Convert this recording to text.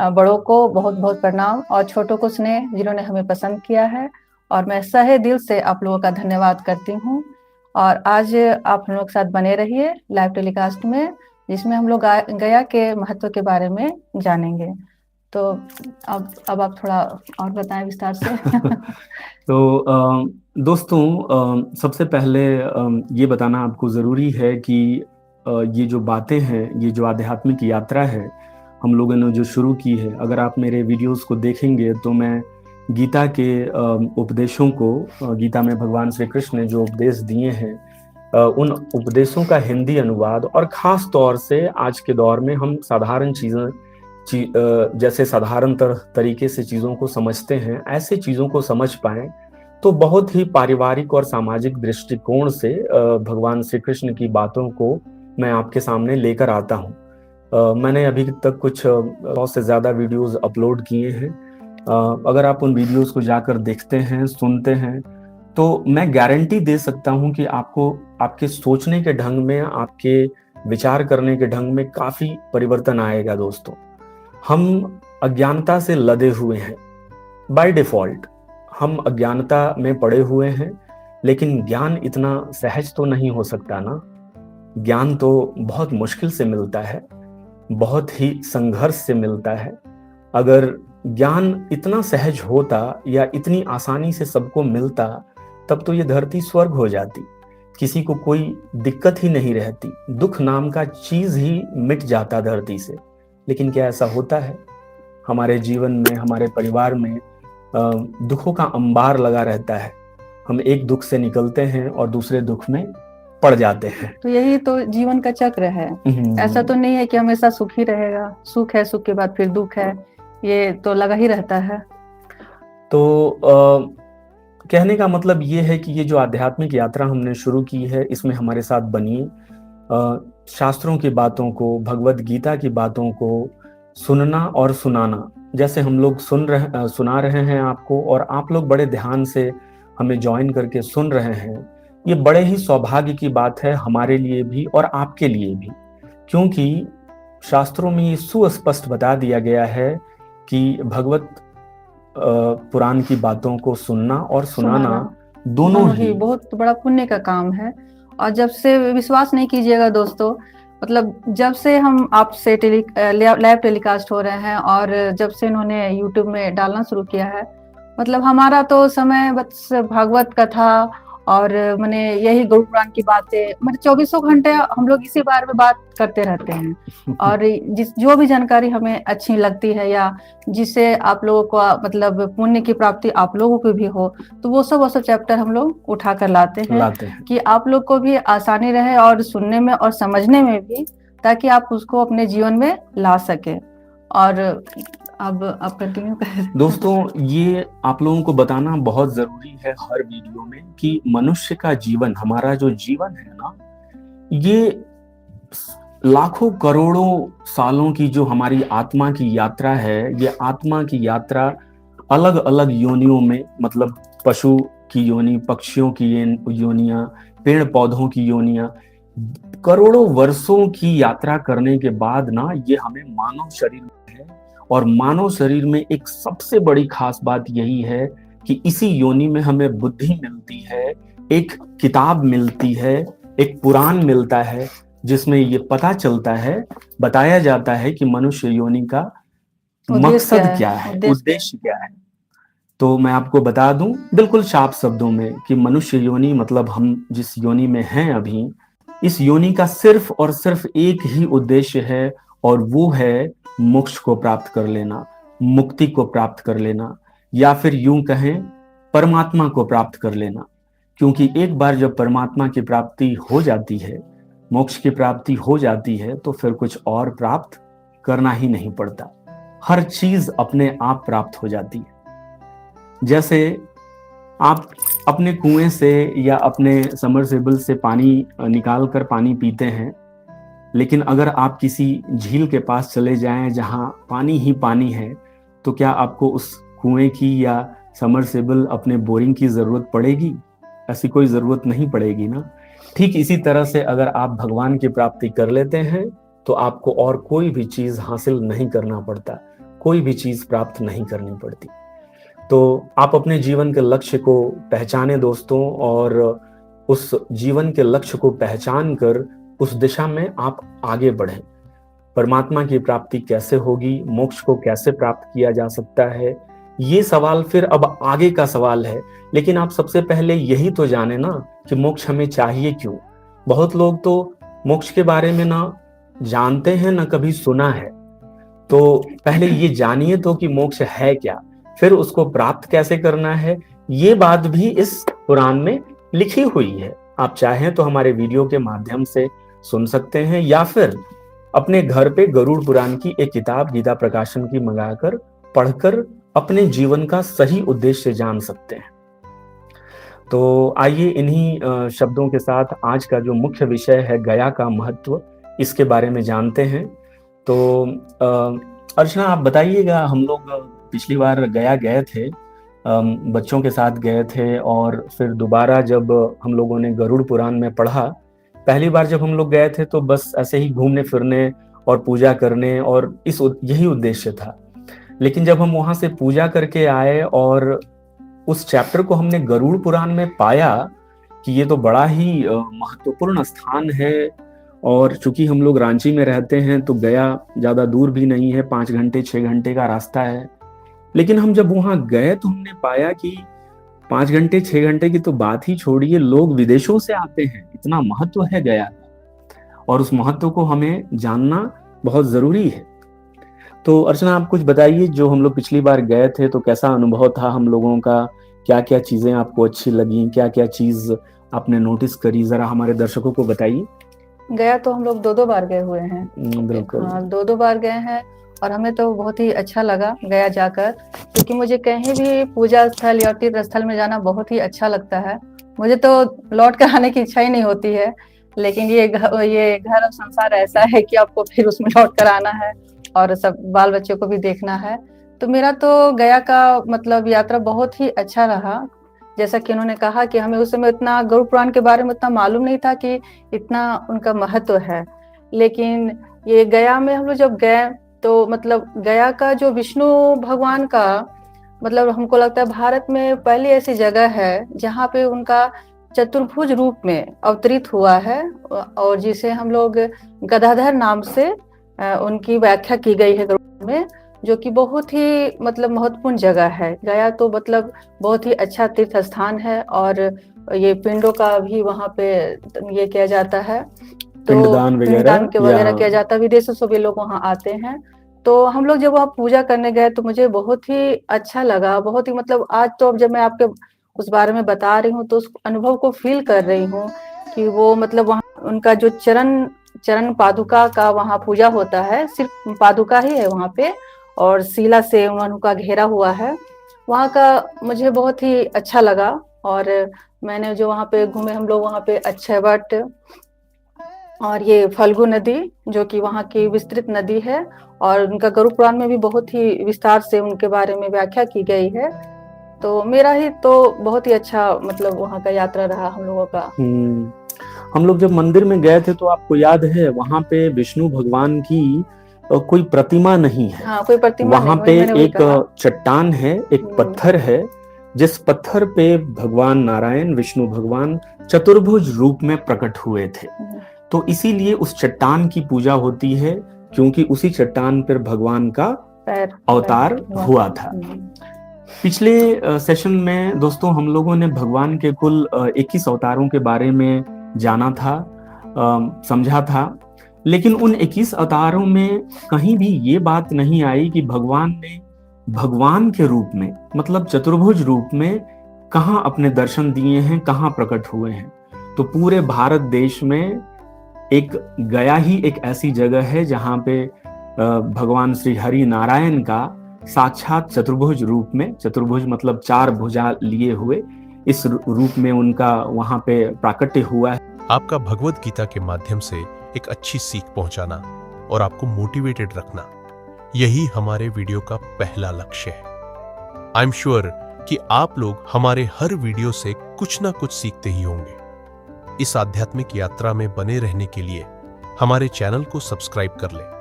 बड़ों को बहुत बहुत प्रणाम और छोटों को स्नेह जिन्होंने हमें पसंद किया है। और मैं सहे दिल से आप लोगों का धन्यवाद करती हूँ। और आज आप हम लोग के साथ बने रहिए लाइव टेलीकास्ट में, जिसमें हम लोग गया के महत्व के बारे में जानेंगे। तो अब आप थोड़ा और बताएं विस्तार से। तो दोस्तों, सबसे पहले ये बताना आपको ज़रूरी है कि ये जो बातें हैं, ये जो आध्यात्मिक यात्रा है हम लोगों ने जो शुरू की है, अगर आप मेरे वीडियोस को देखेंगे तो मैं गीता के उपदेशों को, गीता में भगवान श्री कृष्ण ने जो उपदेश दिए हैं, उन उपदेशों का हिंदी अनुवाद, और ख़ास तौर से आज के दौर में हम साधारण जैसे साधारण तरीके से चीज़ों को समझते हैं, ऐसे चीज़ों को समझ पाएं, तो बहुत ही पारिवारिक और सामाजिक दृष्टिकोण से भगवान श्री कृष्ण की बातों को मैं आपके सामने लेकर आता हूँ। मैंने अभी तक कुछ 100 से ज़्यादा वीडियोस अपलोड किए हैं। अगर आप उन वीडियोस को जाकर देखते हैं, सुनते हैं, तो मैं गारंटी दे सकता हूँ कि आपको आपके सोचने के ढंग में, आपके विचार करने के ढंग में काफ़ी परिवर्तन आएगा। दोस्तों, हम अज्ञानता से लदे हुए हैं बाय डिफॉल्ट। हम अज्ञानता में पड़े हुए हैं, लेकिन ज्ञान इतना सहज तो नहीं हो सकता ना। ज्ञान तो बहुत मुश्किल से मिलता है, बहुत ही संघर्ष से मिलता है। अगर ज्ञान इतना सहज होता या इतनी आसानी से सबको मिलता, तब तो ये धरती स्वर्ग हो जाती, किसी को कोई दिक्कत ही नहीं रहती, दुख नाम का चीज ही मिट जाता धरती से। लेकिन क्या ऐसा होता है? हमारे जीवन में, हमारे परिवार में दुखों का अंबार लगा रहता है। हम एक दुख से निकलते हैं और दूसरे दुख में पड़ जाते हैं। तो यही तो जीवन का चक्र है। ऐसा तो नहीं है कि हमेशा सुख ही रहेगा, सुख है, सुख के बाद फिर दुख है, ये तो लगा ही रहता है। तो कहने का मतलब ये है कि ये जो आध्यात्मिक यात्रा हमने शुरू की है, इसमें हमारे साथ बनिए। शास्त्रों की बातों को, भगवत गीता की बातों को सुनना और सुनाना, जैसे हम लोग सुना रहे हैं आपको, और आप लोग बड़े ध्यान से हमें ज्वाइन करके सुन रहे हैं, ये बड़े ही सौभाग्य की बात है हमारे लिए भी और आपके लिए भी। क्योंकि शास्त्रों में ये सुस्पष्ट बता दिया गया है कि भगवत पुराण की बातों को सुनना और सुनाना दोनों ही बहुत बड़ा पुण्य का काम है। और जब से, विश्वास नहीं कीजिएगा दोस्तों, मतलब जब से हम आपसे लाइव टेलीकास्ट हो रहे हैं और जब से इन्होंने यूट्यूब में डालना शुरू किया है, मतलब हमारा तो समय बस भागवत कथा और मैंने यही गुरु पुराण की बातें, मतलब 24 घंटे हम लोग इसी बारे में बात करते रहते हैं। और जो भी जानकारी हमें अच्छी लगती है या जिससे आप लोगों को मतलब पुण्य की प्राप्ति आप लोगों को भी हो, तो वो सब चैप्टर हम लोग उठा कर लाते हैं कि आप लोग को भी आसानी रहे और सुनने में और समझने में भी, ताकि आप उसको अपने जीवन में ला सके। और अब आप कंटिन्यू करें। दोस्तों, ये आप लोगों को बताना बहुत जरूरी है हर वीडियो में कि मनुष्य का जीवन, हमारा जो जीवन है ना, ये लाखों करोड़ों सालों की जो हमारी आत्मा की यात्रा है, ये आत्मा की यात्रा अलग अलग योनियों में, मतलब पशु की योनि, पक्षियों की योनियां, पेड़ पौधों की योनियां, करोड़ों वर्षों की यात्रा करने के बाद ना ये हमें मानव शरीर में है। और मानव शरीर में एक सबसे बड़ी खास बात यही है कि इसी योनि में हमें बुद्धि मिलती है, एक किताब मिलती है, एक पुराण मिलता है, जिसमें ये पता चलता है, बताया जाता है कि मनुष्य योनि का मकसद क्या है, उद्देश्य क्या है। तो मैं आपको बता दूं बिल्कुल साफ शब्दों में कि मनुष्य योनि मतलब हम जिस योनि में हैं अभी, इस योनि का सिर्फ और सिर्फ एक ही उद्देश्य है, और वो है मोक्ष को प्राप्त कर लेना, मुक्ति को प्राप्त कर लेना, या फिर यूं कहें परमात्मा को प्राप्त कर लेना। क्योंकि एक बार जब परमात्मा की प्राप्ति हो जाती है, मोक्ष की प्राप्ति हो जाती है, तो फिर कुछ और प्राप्त करना ही नहीं पड़ता, हर चीज अपने आप प्राप्त हो जाती है। जैसे आप अपने कुएं से या अपने समरसेबल से पानी निकाल कर पानी पीते हैं, लेकिन अगर आप किसी झील के पास चले जाएं जहां पानी ही पानी है, तो क्या आपको उस कुएं की या समरसेबल, अपने बोरिंग की जरूरत पड़ेगी? ऐसी कोई जरूरत नहीं पड़ेगी ना। ठीक इसी तरह से अगर आप भगवान की प्राप्ति कर लेते हैं, तो आपको और कोई भी चीज हासिल नहीं करना पड़ता। कोई भी चीज प्राप्त नहीं करनी पड़ती। तो आप अपने जीवन के लक्ष्य को पहचाने दोस्तों, और उस जीवन के लक्ष्य को पहचान कर उस दिशा में आप आगे बढ़ें। परमात्मा की प्राप्ति कैसे होगी, मोक्ष को कैसे प्राप्त किया जा सकता है, ये सवाल फिर अब आगे का सवाल है। लेकिन आप सबसे पहले यही तो जाने ना कि मोक्ष हमें चाहिए क्यों। बहुत लोग तो मोक्ष के बारे में ना जानते हैं ना कभी सुना है। तो पहले ये जानिए तो कि मोक्ष है क्या, फिर उसको प्राप्त कैसे करना है, ये बात भी इस पुराण में लिखी हुई है। आप चाहें तो हमारे वीडियो के माध्यम से सुन सकते हैं, या फिर अपने घर पे गरुड़ पुराण की एक किताब गीता प्रकाशन की मंगाकर पढ़कर अपने जीवन का सही उद्देश्य जान सकते हैं। तो आइए इन्हीं शब्दों के साथ आज का जो मुख्य विषय है गया का महत्व, इसके बारे में जानते हैं। तो अर्चना आप बताइएगा, हम लोग पिछली बार गया गए थे, बच्चों के साथ गए थे, और फिर दोबारा जब हम लोगों ने गरुड़ पुराण में पढ़ा, पहली बार जब हम लोग गए थे तो बस ऐसे ही घूमने फिरने और पूजा करने और यही उद्देश्य था। लेकिन जब हम वहां से पूजा करके आए और उस चैप्टर को हमने गरुड़ पुराण में पाया कि ये तो बड़ा ही महत्वपूर्ण स्थान है, और चूंकि हम लोग रांची में रहते हैं तो गया ज्यादा दूर भी नहीं है, 5 घंटे 6 घंटे का रास्ता है। लेकिन हम जब वहां गए तो हमने पाया कि 5 घंटे 6 घंटे की तो बात ही छोड़िए, लोग विदेशों से आते हैं, इतना महत्व है गया का, और उस महत्व को हमें जानना बहुत जरूरी है। तो अर्चना आप कुछ बताइए, जो हम लोग पिछली बार गए थे तो कैसा अनुभव था हम लोगों का, क्या क्या चीजें आपको अच्छी लगी, क्या क्या चीज आपने नोटिस करी, जरा हमारे दर्शकों को बताइए। गया तो हम लोग 2 बार गए हुए हैं। बिल्कुल। हाँ, 2 बार गए हैं, और हमें तो बहुत ही अच्छा लगा गया जाकर, क्योंकि मुझे कहीं भी पूजा स्थल या तीर्थ स्थल में जाना बहुत ही अच्छा लगता है। मुझे तो लौट कर आने की इच्छा ही नहीं होती है, लेकिन ये घर और संसार ऐसा है कि आपको फिर उसमें लौट कर आना है और सब बाल बच्चों को भी देखना है। तो मेरा तो गया का मतलब यात्रा बहुत ही अच्छा रहा। जैसा कि उन्होंने कहा कि हमें उस समय इतना गरुड़ पुराण के बारे में इतना मालूम नहीं था कि इतना उनका महत्व है। लेकिन ये गया में हम लोग जब गए तो मतलब गया का जो विष्णु भगवान का मतलब हमको लगता है भारत में पहली ऐसी जगह है जहाँ पे उनका चतुर्भुज रूप में अवतरित हुआ है, और जिसे हम लोग गदाधर नाम से उनकी व्याख्या की गई है गरुड़ में, जो कि बहुत ही मतलब महत्वपूर्ण जगह है। गया तो मतलब बहुत ही अच्छा तीर्थ स्थान है, और ये पिंडों का भी वहाँ पे ये किया जाता है, तो पिंडदान के वगैरह किया जाता है। विदेशों से भी लोग वहाँ आते हैं। तो हम लोग जब वहाँ पूजा करने गए तो मुझे बहुत ही अच्छा लगा, बहुत ही मतलब आज तो अब जब मैं आपके उस बारे में बता रही हूँ तो उस अनुभव को फील कर रही हूँ कि वो मतलब वहाँ उनका जो चरण पादुका का वहाँ पूजा होता है, सिर्फ पादुका ही है वहाँ पे, और शिला से उनका घेरा हुआ है। वहाँ का मुझे बहुत ही अच्छा लगा। और मैंने जो वहाँ पे घूमे, हम लोग वहाँ पे अक्षयवट और ये फल्गु नदी जो कि वहाँ की विस्तृत नदी है, और उनका गरुड़ पुराण में भी बहुत ही विस्तार से उनके बारे में व्याख्या की गई है। तो मेरा ही तो बहुत ही अच्छा मतलब वहाँ का यात्रा रहा हम लोगों का। हम लोग जब मंदिर में गए थे तो आपको याद है वहाँ पे विष्णु भगवान की कोई प्रतिमा नहीं है। हाँ, कोई प्रतिमा वहाँ पे एक चट्टान है, एक पत्थर है, जिस पत्थर पे भगवान नारायण विष्णु भगवान चतुर्भुज रूप में प्रकट हुए थे। तो इसीलिए उस चट्टान की पूजा होती है, क्योंकि उसी चट्टान पर भगवान का अवतार हुआ था। पिछले सेशन में दोस्तों हम लोगों ने भगवान के कुल 21 अवतारों के बारे में जाना था, समझा था, लेकिन उन 21 अवतारों में कहीं भी ये बात नहीं आई कि भगवान ने भगवान के रूप में मतलब चतुर्भुज रूप में कहाँ अपने दर्शन दिए हैं, कहाँ प्रकट हुए हैं। तो पूरे भारत देश में एक गया ही एक ऐसी जगह है जहाँ पे भगवान श्री हरि नारायण का साक्षात चतुर्भुज रूप में, चतुर्भुज मतलब 4 भुजा लिए हुए, इस रूप में उनका वहां पे प्राकट्य हुआ है। आपका भगवत गीता के माध्यम से एक अच्छी सीख पहुंचाना और आपको मोटिवेटेड रखना, यही हमारे वीडियो का पहला लक्ष्य है। आई एम श्योर कि आप लोग हमारे हर वीडियो से कुछ ना कुछ सीखते ही होंगे। इस आध्यात्मिक यात्रा में बने रहने के लिए हमारे चैनल को सब्सक्राइब कर लें